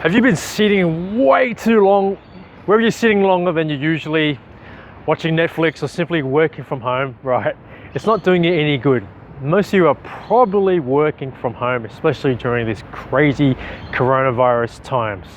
Have you been sitting way too long? Whether you're sitting longer than you usually, watching Netflix or simply working from home, right? It's not doing you any good. Most of you are probably working from home, especially during these crazy coronavirus times.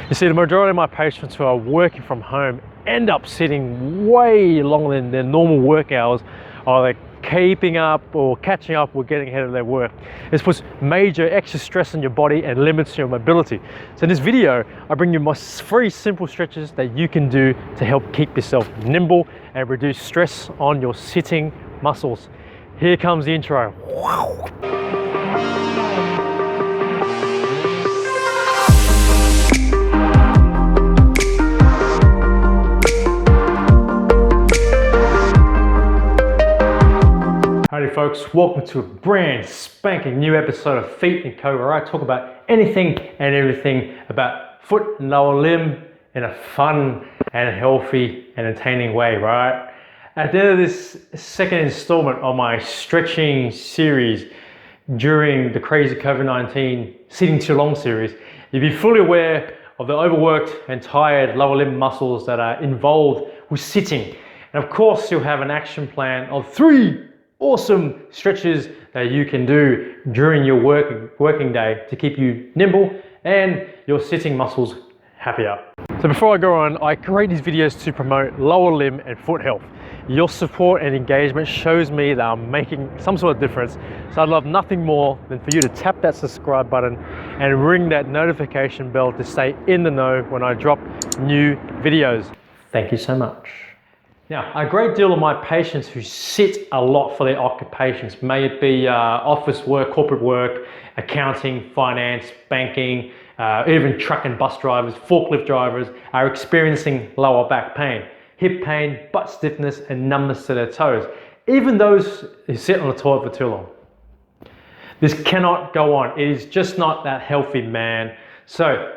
You see, the majority of my patients who are working from home end up sitting way longer than their normal work hours, either keeping up or catching up or getting ahead of their work. This puts major extra stress on your body and limits your mobility. So in this video, I bring you my free simple stretches that you can do to help keep yourself nimble and reduce stress on your sitting muscles. Here comes the intro. Howdy folks, welcome to a brand spanking new episode of Feet & Co, where I talk about anything and everything about foot and lower limb in a fun and healthy and entertaining way, right? At the end of this second installment of my stretching series during the crazy COVID-19 sitting too long series, you'll be fully aware of the overworked and tired lower limb muscles that are involved with sitting. And of course, you'll have an action plan of 3 awesome stretches that you can do during your working day to keep you nimble and your sitting muscles happier. So before I go on, I create these videos to promote lower limb and foot health. Your support and engagement shows me that I'm making some sort of difference. So I'd love nothing more than for you to tap that subscribe button and ring that notification bell to stay in the know when I drop new videos. Thank you so much. Now, a great deal of my patients who sit a lot for their occupations, may it be office work, corporate work, accounting, finance, banking, even truck and bus drivers, forklift drivers, are experiencing lower back pain, hip pain, butt stiffness, and numbness to their toes. Even those who sit on the toilet for too long. This cannot go on. It is just not that healthy, man. So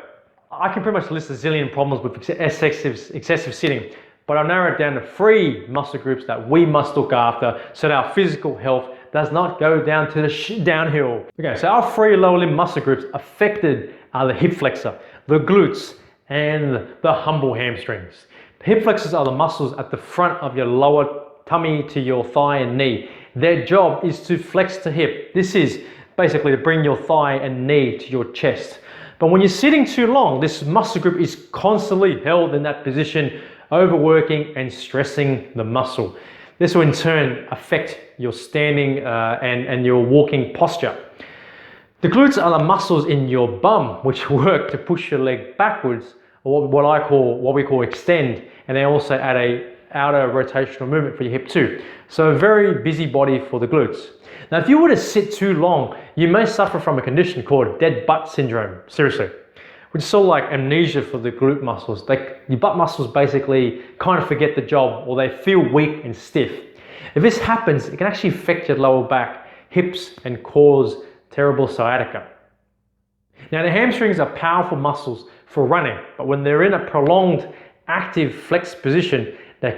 I can pretty much list a zillion problems with excessive sitting, but I've narrowed it down to 3 muscle groups that we must look after so that our physical health does not go down to the downhill. Okay, so our 3 lower limb muscle groups affected are the hip flexor, the glutes, and the humble hamstrings. The hip flexors are the muscles at the front of your lower tummy to your thigh and knee. Their job is to flex the hip. This is basically to bring your thigh and knee to your chest. But when you're sitting too long, this muscle group is constantly held in that position, overworking and stressing the muscle. This will in turn affect your standing and your walking posture. The glutes are the muscles in your bum which work to push your leg backwards, or what we call extend, and they also add a outer rotational movement for your hip too. So a very busy body for the glutes. Now if you were to sit too long, you may suffer from a condition called dead butt syndrome, seriously, which is sort of like amnesia for the glute muscles. Your butt muscles basically kind of forget the job, or they feel weak and stiff. If this happens, it can actually affect your lower back, hips, and cause terrible sciatica. Now the hamstrings are powerful muscles for running, but when they're in a prolonged active flex position, they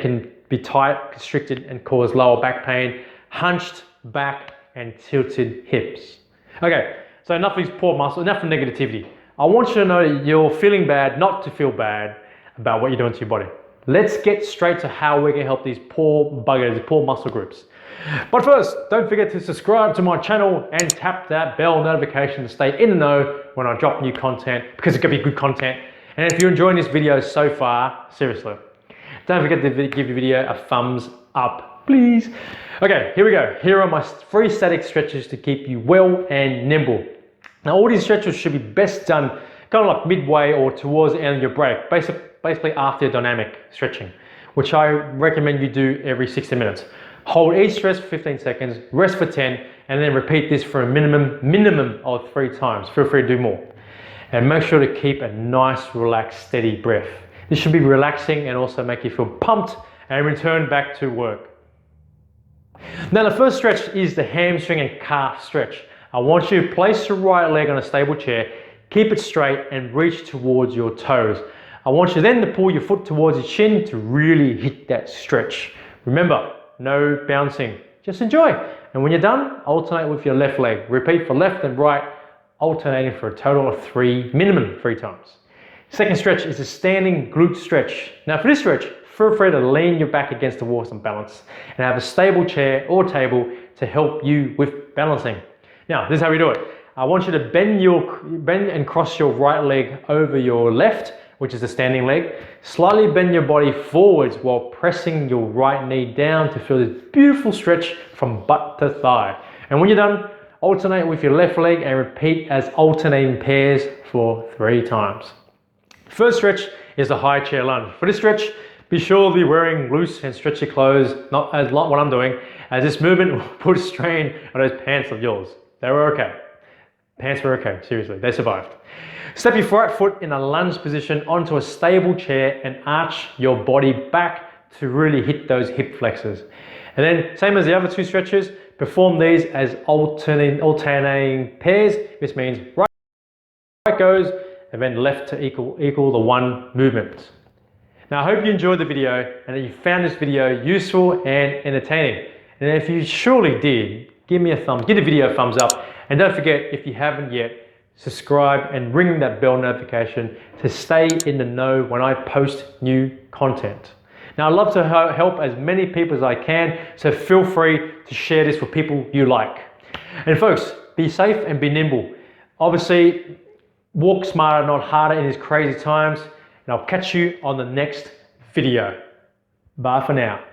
can be tight, constricted, and cause lower back pain, hunched back, and tilted hips. Okay, so enough of these poor muscles, enough of negativity. I want you to know that you're feeling bad, not to feel bad about what you're doing to your body. Let's get straight to how we can help these poor buggers, these poor muscle groups. But first, don't forget to subscribe to my channel and tap that bell notification to stay in the know when I drop new content, because it's gonna be good content. And if you're enjoying this video so far, seriously, don't forget to give the video a thumbs up, please. Okay, here we go. Here are my 3 static stretches to keep you well and nimble. Now all these stretches should be best done kind of like midway or towards the end of your break, basically after your dynamic stretching, which I recommend you do every 60 minutes. Hold each stretch for 15 seconds, rest for 10, and then repeat this for a minimum of 3 times. Feel free to do more. And make sure to keep a nice, relaxed, steady breath. This should be relaxing and also make you feel pumped and return back to work. Now the first stretch is the hamstring and calf stretch. I want you to place your right leg on a stable chair, keep it straight and reach towards your toes. I want you then to pull your foot towards your chin to really hit that stretch. Remember, no bouncing, just enjoy. And when you're done, alternate with your left leg. Repeat for left and right alternating for a total of minimum three times. Second stretch is a standing glute stretch. Now for this stretch, feel free to lean your back against the wall for some balance and have a stable chair or table to help you with balancing. Now, this is how we do it. I want you to bend and cross your right leg over your left, which is the standing leg. Slightly bend your body forwards while pressing your right knee down to feel this beautiful stretch from butt to thigh. And when you're done, alternate with your left leg and repeat as alternating pairs for 3 times. First stretch is the high chair lunge. For this stretch, be sure to be wearing loose and stretchy clothes, not what I'm doing, as this movement will put a strain on those pants of yours. They were okay. Pants were okay, seriously, they survived. Step your right foot in a lunge position onto a stable chair and arch your body back to really hit those hip flexors. And then, same as the other 2 stretches, perform these as alternating pairs. This means right goes and then left to equal the 1 movement. Now, I hope you enjoyed the video and that you found this video useful and entertaining. And if you surely did, give the video a thumbs up. And don't forget, if you haven't yet, subscribe and ring that bell notification to stay in the know when I post new content. Now, I'd love to help as many people as I can, so feel free to share this with people you like. And folks, be safe and be nimble. Obviously, walk smarter, not harder in these crazy times. And I'll catch you on the next video. Bye for now.